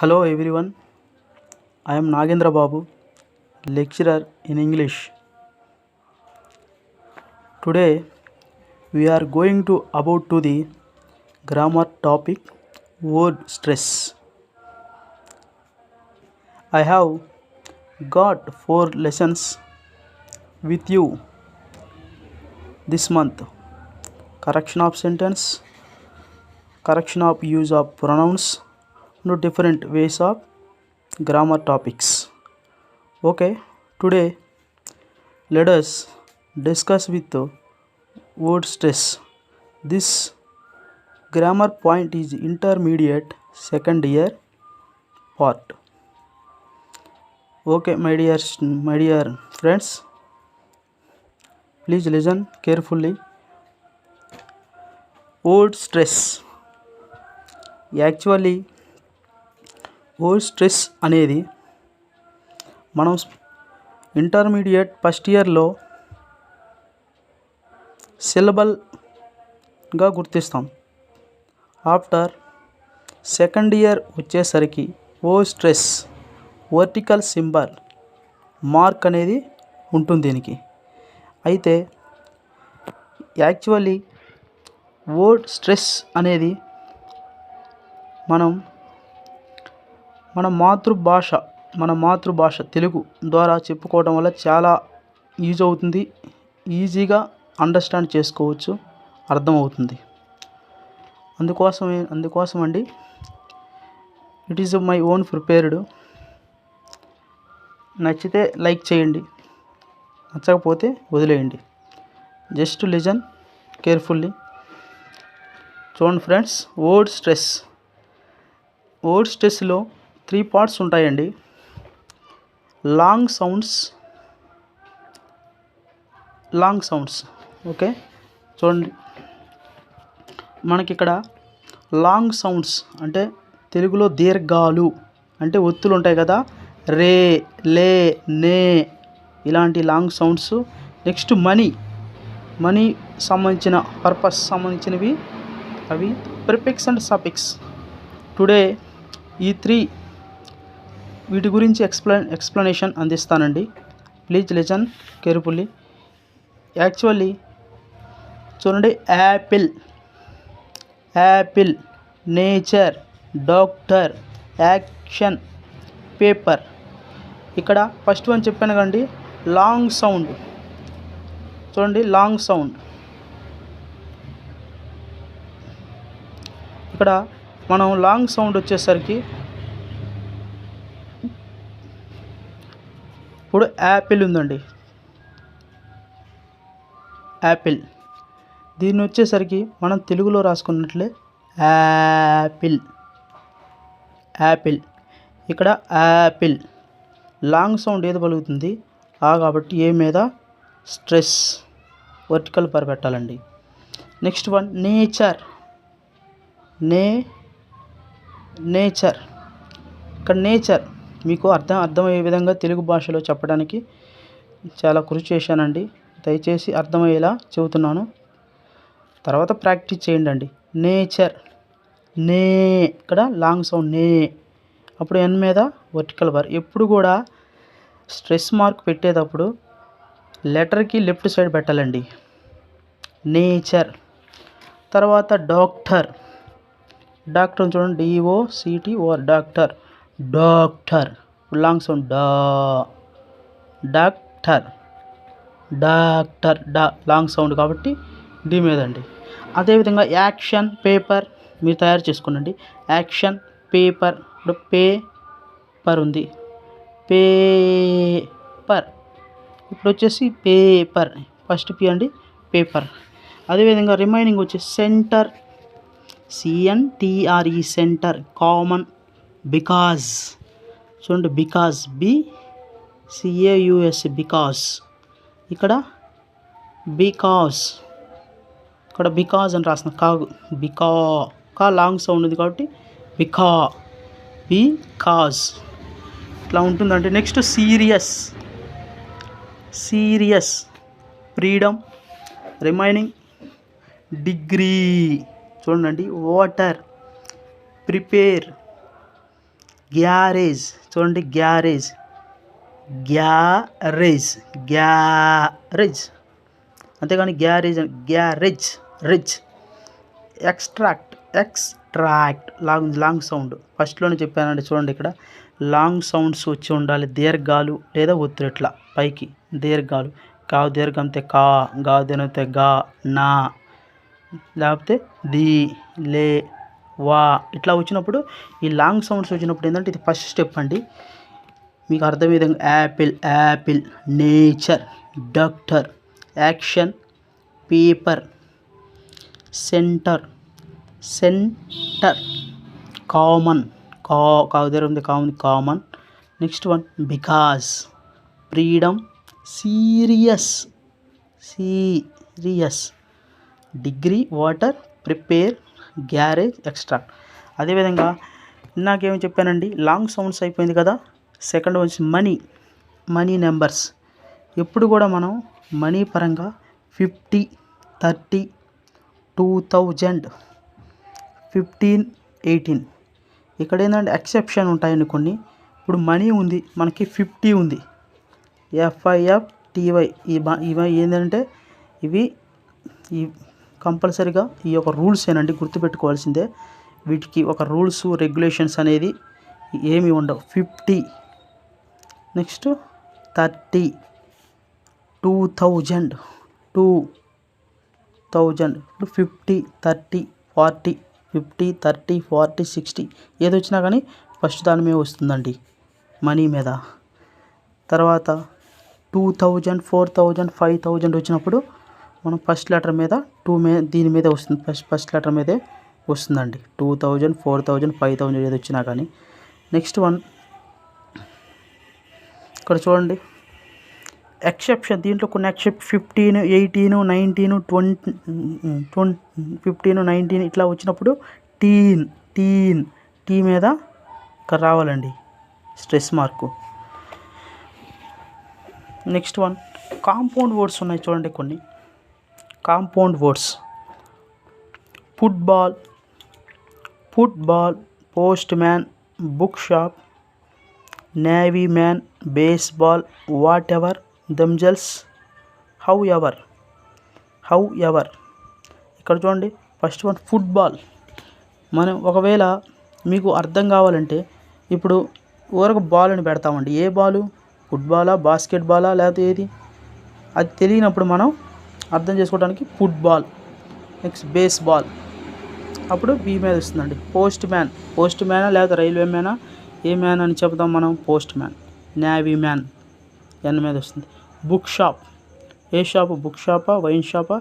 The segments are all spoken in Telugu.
Hello everyone, I am Nagendra Babu, lecturer in English. Today we are going to about to the grammar topic word stress. I have got 4 lessons with you this month. Correction of sentence, correction of use of pronouns, no different ways of grammar topics. Okay, today let us discuss with the word stress. This grammar point is intermediate second year part. Okay, my dear friends, please listen carefully. Word stress. Actually word stress అనేది మనం ఇంటర్మీడియట్ ఫస్ట్ ఇయర్లో సిలబల్గా గుర్తిస్తాం. ఆఫ్టర్ సెకండ్ ఇయర్ వచ్చేసరికి word stress vertical symbol mark అనేది ఉంటుంది దీనికి. అయితే యాక్చువల్లీ వర్డ్ స్ట్రెస్ అనేది మన మాతృభాష తెలుగు ద్వారా చెప్పుకోవడం వల్ల చాలా యూజ్ అవుతుంది. ఈజీగా అండర్స్టాండ్ చేసుకోవచ్చు, అర్థమవుతుంది. అందుకోసం అండి it is my own prepared. నచ్చితే లైక్ చేయండి, నచ్చకపోతే వదిలేయండి. Just listen carefully. చూడండి ఫ్రెండ్స్, వర్డ్ స్ట్రెస్లో 3 పార్ట్స్ ఉంటాయండి. Long sounds. ఓకే, చూడండి మనకి ఇక్కడ లాంగ్ సౌండ్స్ అంటే తెలుగులో దీర్ఘాలు అంటే ఒత్తులు ఉంటాయి కదా, రే, లే, నే, ఇలాంటి లాంగ్ సౌండ్స్. నెక్స్ట్ మనీ సంబంధించిన పర్పస్ సంబంధించినవి అవి ప్రిఫిక్స్ అండ్ సఫిక్స్. టుడే ఈ 3 వీటి గురించి ఎక్స్ప్లెనేషన్ అందిస్తానండి. Please listen carefully. యాక్చువల్లీ చూడండి, apple, nature, doctor, action, paper. ఇక్కడ ఫస్ట్ వన్ చెప్పాను కండి, లాంగ్ సౌండ్. చూడండి, లాంగ్ సౌండ్. ఇక్కడ మనం లాంగ్ సౌండ్ వచ్చేసరికి ఇప్పుడు యాపిల్ ఉందండి, యాపిల్. దీన్ని వచ్చేసరికి మనం తెలుగులో రాసుకున్నట్లే యాపిల్. ఇక్కడ యాపిల్ లాంగ్ సౌండ్ ఏది పలుకుతుంది కాబట్టి ఏ మీద స్ట్రెస్ వర్టికల్ పర్ పెట్టాలండి. Next one nature. ఇక్కడ నేచర్ మీకు అర్థమయ్యే విధంగా తెలుగు భాషలో చెప్పడానికి చాలా కృషి చేశానండి. దయచేసి అర్థమయ్యేలా చెబుతున్నాను, తర్వాత ప్రాక్టీస్ చేయండి అండి. నేచర్, ఇక్కడ లాంగ్ సౌండ్ నే, అప్పుడు ఎన్ మీద వర్టికల్ బార్. ఎప్పుడు కూడా స్ట్రెస్ మార్క్ పెట్టేటప్పుడు లెటర్కి లెఫ్ట్ సైడ్ పెట్టాలండి, నేచర్. తర్వాత డాక్టర్ చూడండి, DOCTOR, doctor. Long sound doctor, long sound కాబట్టి డి మీద అండి. అదేవిధంగా యాక్షన్, పేపర్ మీరు తయారు చేసుకోండి. Action, paper. ఇప్పుడు పేపర్ ఉంది, పేపర్. ఇప్పుడు వచ్చేసి పేపర్, ఫస్ట్ పి అండి, పేపర్. అదేవిధంగా రిమైనింగ్ వచ్చేసి centre, CNTRE, centre. Common, because. చూడండి, బికాజ్, BCAUS, బికాజ్. ఇక్కడ బికాజ్ అని రాసిన కా లాంగ్ సౌండ్ ఉంది కాబట్టి బికాజ్ ఇట్లా ఉంటుందండి. Next serious, freedom. Remaining degree. చూడండి, వాటర్, ప్రిపేర్, గ్యారేజ్ చూడండి, గ్యారేజ్, గ్యారేజ్, గ్యారేజ్, అంతేగాని గ్యారేజ్ అని గ్యారేజ్, రిజ్. ఎక్స్ట్రాక్ట్, ఎక్స్ట్రాక్ట్ లాంగ్ సౌండ్ ఫస్ట్లోనే చెప్పానండి. చూడండి ఇక్కడ లాంగ్ సౌండ్స్ వచ్చి ఉండాలి, దీర్ఘాలు లేదా ఒత్తులు ఇట్లా పైకి దీర్ఘాలు. కావు దీర్ఘం అయితే కా, గా దీర్ఘం అయితే గా, నా, లేకపోతే ది, లే, వా ఇట్లా వచ్చినప్పుడు ఈ లాంగ్ సౌండ్స్ వచ్చినప్పుడు ఏంటంటే ఇది ఫస్ట్ స్టెప్ అండి. మీకు అర్థమయ్యే విధంగా Apple, Apple, nature, doctor, action, paper, centre, centre, common, కావు దగ్గర ఉంది common, common. Next one because, freedom, serious, serious, degree, water, prepare, garage, extract. అదేవిధంగా నాకేమో చెప్పానండి, లాంగ్ సౌండ్స్ అయిపోయింది కదా. సెకండ్ వచ్చి మనీ, మనీ నెంబర్స్. ఎప్పుడు కూడా మనం మనీ పరంగా 50, 30, 2000, 15, 18 ఇక్కడ ఏంటంటే ఎక్సెప్షన్ ఉంటాయండి కొన్ని. ఇప్పుడు మనీ ఉంది మనకి 50 ఉంది, FIFTY ఇవి ఏంటంటే ఇవి ఈ కంపల్సరీగా ఈ యొక్క రూల్స్ ఏనండి, గుర్తుపెట్టుకోవాల్సిందే. వీటికి ఒక రూల్స్ రెగ్యులేషన్స్ అనేది ఏమి ఉండవు. 50, నెక్స్ట్ 30, 2000, 2000, 50, 30, 40, 50, 30, 40, 60 ఏది వచ్చినా కానీ ఫస్ట్ దాని మీద వస్తుందండి మనీ మీద. తర్వాత 2000, 4000, 5000 వచ్చినప్పుడు మనం ఫస్ట్ లెటర్ మీద దీని మీద వస్తుంది, ఫస్ట్ లెటర్ మీదే వస్తుందండి. 2000, 4000, 5000 ఏది వచ్చినా కానీ. నెక్స్ట్ వన్ ఇక్కడ చూడండి ఎక్సెప్షన్, దీంట్లో కొన్ని ఎక్సెప్ట్ 15, 18, 19, 20, 15, 19 ఇట్లా వచ్చినప్పుడు టీన్, టీన్, టీ మీద ఇక్కడ రావాలండి stress mark. Next one compound words ఉన్నాయి చూడండి కొన్ని compound words. Football, football, post man, book shop, navy man, baseball, what ever, themselves, how ever, how ever. ఇక్కడ చూడండి ఫస్ట్ వన్ ఫుట్బాల్. మనం ఒకవేళ మీకు అర్థం కావాలంటే ఇప్పుడు ఊరకు బాల్ అని పెడతామండి. ఏ బాలు, ఫుట్బాలా, బాస్కెట్ బాలా, లేకపోతే ఏది అది తెలియనప్పుడు మనం అర్థం చేసుకోవడానికి ఫుట్బాల్. నెక్స్ట్ బేస్బాల్, అప్పుడు బీ మీద వస్తుందండి. పోస్ట్ మ్యాన్, పోస్ట్ మ్యానా లేకపోతే రైల్వే మ్యానా, ఏ మ్యాన్ అని చెప్తాం మనం, పోస్ట్ మ్యాన్. నేవీ మ్యాన్ ఎన్ మీద వస్తుంది. బుక్ షాప్, ఏ షాపు, బుక్ షాపా, వైన్ షాపా,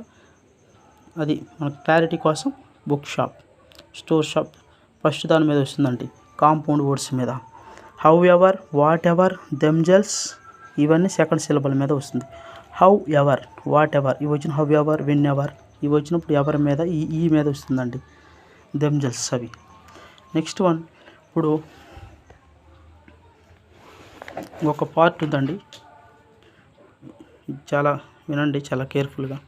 అది మనకు క్లారిటీ కోసం book shop. Store shop first దాని మీద వస్తుందండి కాంపౌండ్ వర్డ్స్ మీద. How ever, what ever, themselves ఇవన్నీ సెకండ్ సిలబల్ మీద వస్తుంది. హౌ ఎవర్, వాట్ ఎవర్ ఇవి వచ్చిన హౌ ఎవర్, వెన్ ఎవర్ ఇవి వచ్చినప్పుడు ఎవరి మీద ఈ మీద వస్తుందండి దెమ్జెల్స్ అవి. నెక్స్ట్ వన్ ఇప్పుడు ఒక పార్ట్ ఉందండి, చాలా వినండి, చాలా కేర్ఫుల్గా,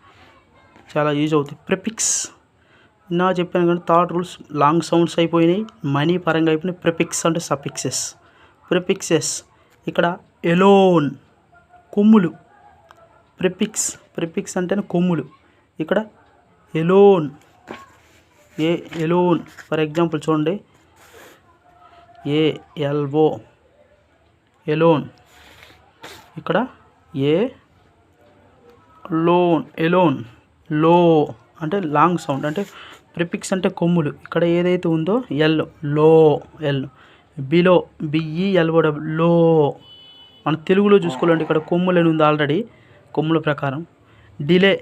చాలా యూజ్ అవుతాయి. ప్రిఫిక్స్ నా చెప్పాను కానీ థర్డ్ రూల్స్ లాంగ్ సౌండ్స్ అయిపోయినాయి, మనీ పరంగా అయిపోయినాయి. ప్రిఫిక్స్ అంటే సఫిక్సెస్. ప్రిఫిక్సెస్ ఇక్కడ ఎలోన్, కొమ్ములు. ప్రిఫిక్స్ అంటేనే కొమ్ములు. ఇక్కడ ఎలోన్, ఎలోన్ ఫర్ ఎగ్జాంపుల్ చూడండి, ALO ఎలోన్. ఇక్కడ ఎలోన్, లో అంటే లాంగ్ సౌండ్, అంటే ప్రిఫిక్స్ అంటే కొమ్ములు. ఇక్కడ ఏదైతే ఉందో లో, బిలో, BELO, లో. మన తెలుగులో చూసుకోవాలండి, ఇక్కడ కొమ్ములు అని ఉంది ఆల్రెడీ, కొమ్ముల ప్రకారం. Delay,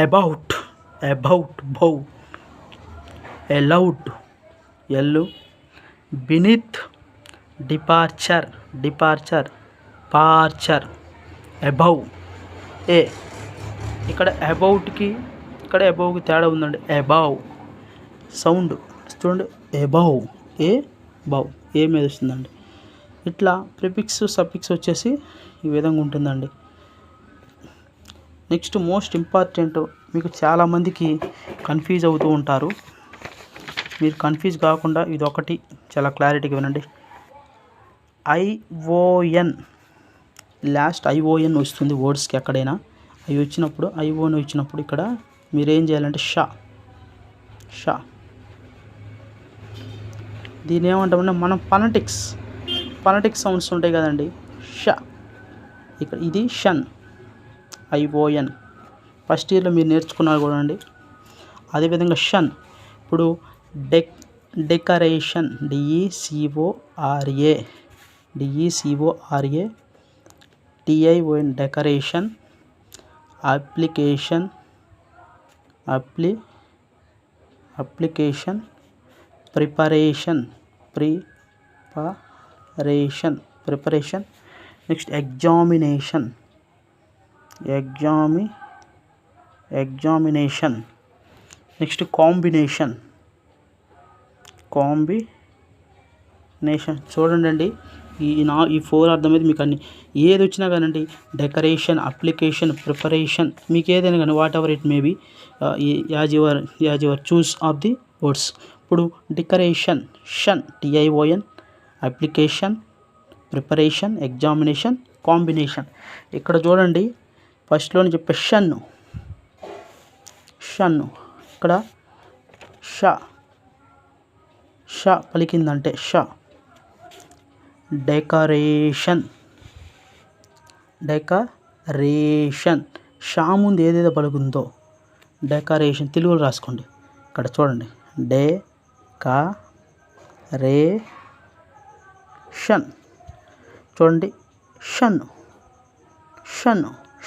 about, bow, aloud, beneath, departure, పార్చర్, అబౌవ్, ఇక్కడ అబౌట్కి ఇక్కడ అబౌవ్కి తేడా ఉందండి. అబౌవ్ సౌండ్ చూడండి, అబౌవ్, బౌ ఏ మీద వస్తుందండి. ఇట్లా ప్రిఫిక్స్ సఫిక్స్ వచ్చేసి ఈ విధంగా ఉంటుందండి. నెక్స్ట్ మోస్ట్ ఇంపార్టెంట్, మీకు చాలామందికి కన్ఫ్యూజ్ అవుతూ ఉంటారు. మీరు కన్ఫ్యూజ్ కాకుండా ఇది ఒకటి చాలా క్లారిటీగా వినండి. ఐఓఎన్, లాస్ట్ ఐఓఎన్ వస్తుంది వర్డ్స్కి ఎక్కడైనా. అవి వచ్చినప్పుడు ఐఓఎన్ వచ్చినప్పుడు ఇక్కడ మీరు ఏం చేయాలంటే షా. దీని ఏమంటామంటే మనం ఫనటిక్స్ సౌండ్స్ ఉంటాయి కదండి, ష. ఇక్కడ ఇది షన్, ఐఓఎన్. ఫస్ట్ ఇయర్లో మీరు నేర్చుకున్నారు కూడా అండి. అదేవిధంగా షన్. ఇప్పుడు decoration, DECORA TION, decoration. Application, preparation. Next examination. Next combination. చూడండి, ఈ 4 అర్థమైంది మీకు. అన్ని ఏది వచ్చినా కానండి, డెకరేషన్, అప్లికేషన్, ప్రిపరేషన్, మీకు ఏదైనా కానీ whatever it may be, as your choose of the words. ఇప్పుడు డెకరేషన్, షన్, TION, application, preparation, examination, combination. ఇక్కడ చూడండి, ఫస్ట్లోనే చెప్పే షన్ను. ఇక్కడ ష పలికిందంటే ష. డెకరేషన్. షా ముందు ఏదైతే పలుకుందో డెకరేషన్. తెలుగులో రాసుకోండి. ఇక్కడ చూడండి, డెకరేషన్. చూడండి,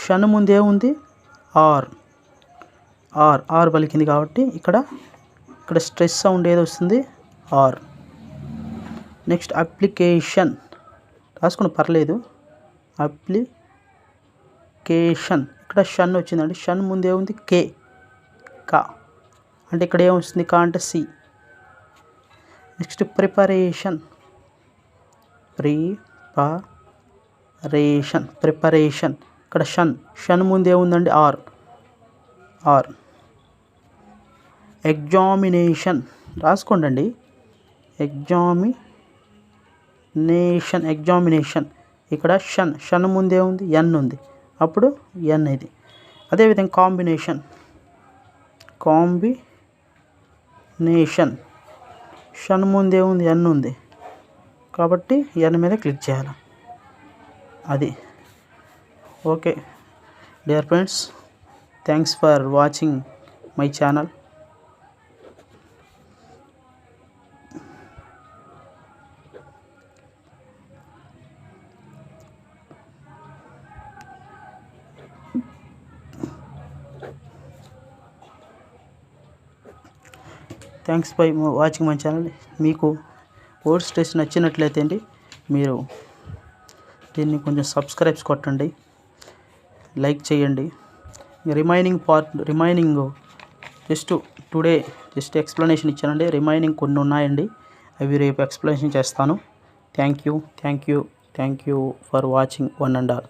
షన్ను ముందు ఏముంది, ఆర్ పలికింది కాబట్టి ఇక్కడ స్ట్రెస్ సౌండ్ ఏదో వస్తుంది, ఆర్. నెక్స్ట్ అప్లికేషన్ రాసుకోండి, పర్లేదు. అప్లికేషన్. ఇక్కడ షన్ వచ్చిందండి. షన్ ముందు ఏముంది, కా. అంటే ఇక్కడ ఏమొస్తుంది, కా అంటే సి. Next preparation. ఇక్కడ షన్ ముందు ఏముందండి, ఆర్. ఎగ్జామినేషన్ రాసుకోండి. ఎగ్జామినేషన్. ఇక్కడ షన్ ముందే ఉంది, ఎన్ ఉంది, అప్పుడు ఎన్ ఇది. అదేవిధంగా కాంబినేషన్. షన్ ముందే ఉంది, ఎన్ ఉంది, కాబట్టి ఎన్ మీద క్లిక్ చేయాలి. అది okay dear friends, thanks for watching my channel. Thanks for watching my channel. మీకు వర్డ్స్ టెస్ట్ నచ్చినట్లయితే అండి, మీరు దీన్ని కొంచెం సబ్స్క్రైబ్స్ కొట్టండి, లైక్ చేయండి. రిమైనింగ్ టుడే ఎక్స్ప్లెనేషన్ ఇచ్చానండి. రిమైనింగ్ కొన్ని ఉన్నాయండి, అవి రేపు ఎక్స్ప్లెనేషన్ చేస్తాను. Thank you for watching one and all.